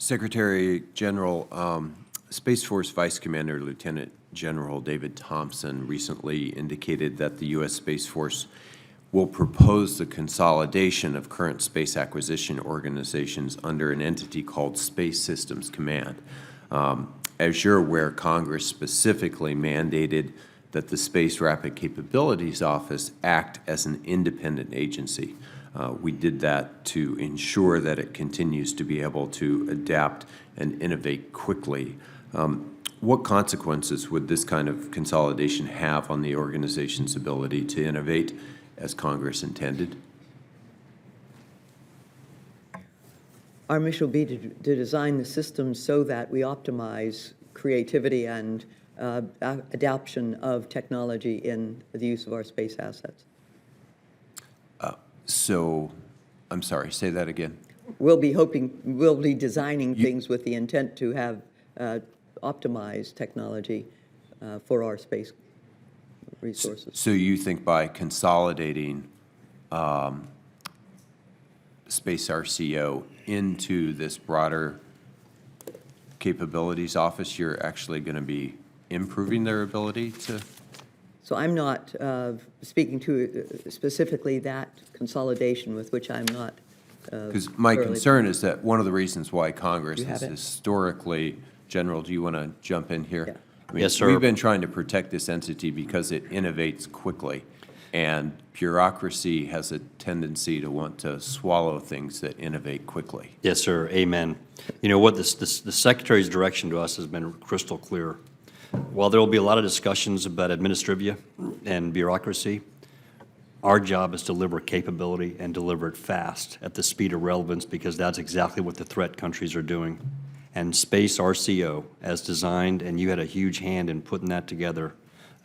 Secretary General, Space Force Vice Commander Lieutenant General David Thompson recently indicated that the U.S. Space Force will propose the consolidation of current space acquisition organizations under an entity called Space Systems Command. As you're aware, Congress specifically mandated that the Space Rapid Capabilities Office act as an independent agency. We did that to ensure that it continues to be able to adapt and innovate quickly. What consequences would this kind of consolidation have on the organization's ability to innovate as Congress intended? Our mission will be to design the system so that we optimize creativity and adoption of technology in the use of our space assets. So, I'm sorry, say that again. We'll be designing things with the intent to have optimized technology for our space resources. So you think by consolidating Space RCO into this broader capabilities office, you're actually going to be improving their ability to? So I'm not speaking to specifically that consolidation, with which I'm not. Because my concern is that one of the reasons why Congress has historically, General, do you want to jump in here? Yeah. I mean, Yes, sir. We've been trying to protect this entity because it innovates quickly, and bureaucracy has a tendency to want to swallow things that innovate quickly. Yes, sir. Amen. You know what, the Secretary's direction to us has been crystal clear. While there will be a lot of discussions about administrivia and bureaucracy, our job is to deliver capability and deliver it fast at the speed of relevance, because that's exactly what the threat countries are doing. And Space RCO, as designed, and you had a huge hand in putting that together,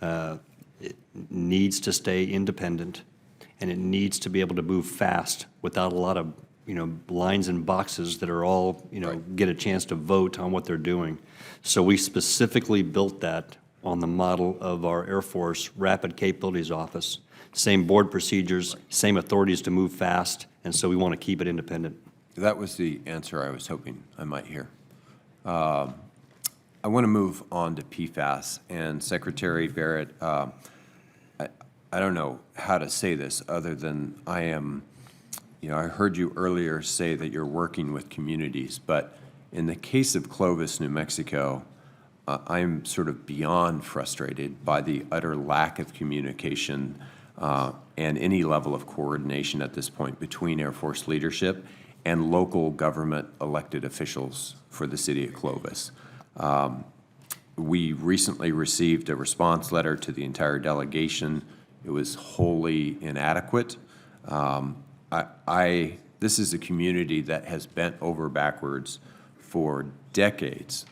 it needs to stay independent, and it needs to be able to move fast without a lot of, lines and boxes that are all, get a chance to vote on what they're doing. So we specifically built that on the model of our Air Force Rapid Capabilities Office. Same board procedures, same authorities to move fast, and so we want to keep it independent. That was the answer I was hoping I might hear. I want to move on to PFAS, and Secretary Barrett, I don't know how to say this other than I am, I heard you earlier say that you're working with communities, but in the case of Clovis, New Mexico, I'm sort of beyond frustrated by the utter lack of communication and any level of coordination at this point between Air Force leadership and local government elected officials for the city of Clovis. We recently received a response letter to the entire delegation. It was wholly inadequate. This is a community that has bent over backwards for decades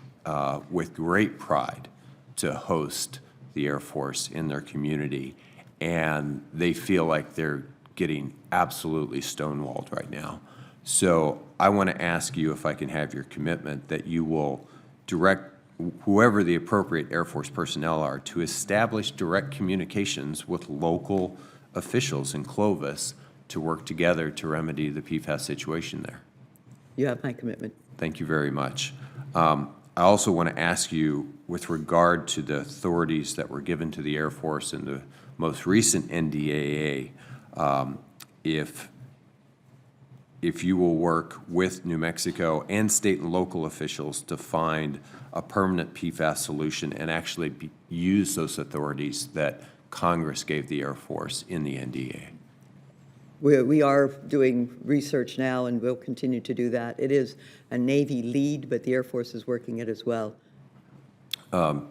with great pride to host the Air Force in their community, and they feel like they're getting absolutely stonewalled right now. So I want to ask you if I can have your commitment that you will direct whoever the appropriate Air Force personnel are to establish direct communications with local officials in Clovis to work together to remedy the PFAS situation there. You have my commitment. Thank you very much. I also want to ask you, with regard to the authorities that were given to the Air Force in the most recent NDAA, if you will work with New Mexico and state and local officials to find a permanent PFAS solution and actually use those authorities that Congress gave the Air Force in the NDAA. We are doing research now, and we'll continue to do that. It is a Navy lead, but the Air Force is working it as well.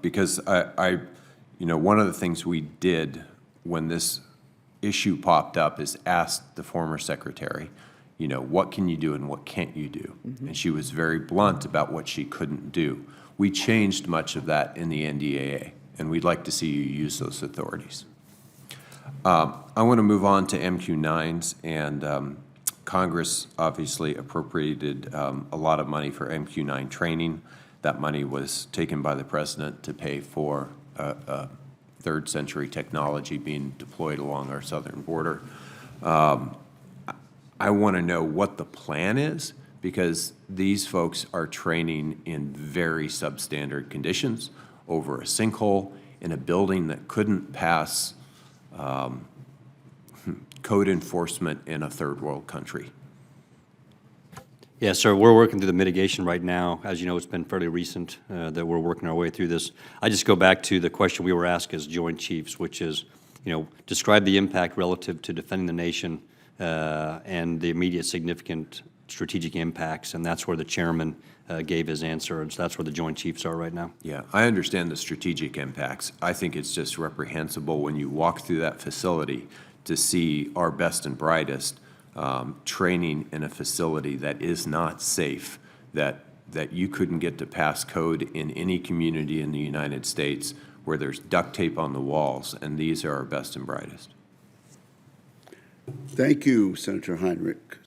Because one of the things we did when this issue popped up is ask the former secretary, what can you do and what can't you do? Mm-hmm. And she was very blunt about what she couldn't do. We changed much of that in the NDAA, and we'd like to see you use those authorities. I want to move on to MQ-9s, and Congress obviously appropriated a lot of money for MQ-9 training. That money was taken by the President to pay for third-century technology being deployed along our southern border. I want to know what the plan is because these folks are training in very substandard conditions over a sinkhole in a building that couldn't pass code enforcement in a third world country. Yeah, sir, we're working through the mitigation right now. As you know, it's been fairly recent that we're working our way through this. I just go back to the question we were asked as Joint Chiefs, which is, describe the impact relative to defending the nation and the immediate significant strategic impacts, and that's where the chairman gave his answer, and so that's where the Joint Chiefs are right now. Yeah, I understand the strategic impacts. I think it's just reprehensible when you walk through that facility to see our best and brightest training in a facility that is not safe, that you couldn't get to pass code in any community in the United States where there's duct tape on the walls, and these are our best and brightest. Thank you, Senator Heinrich.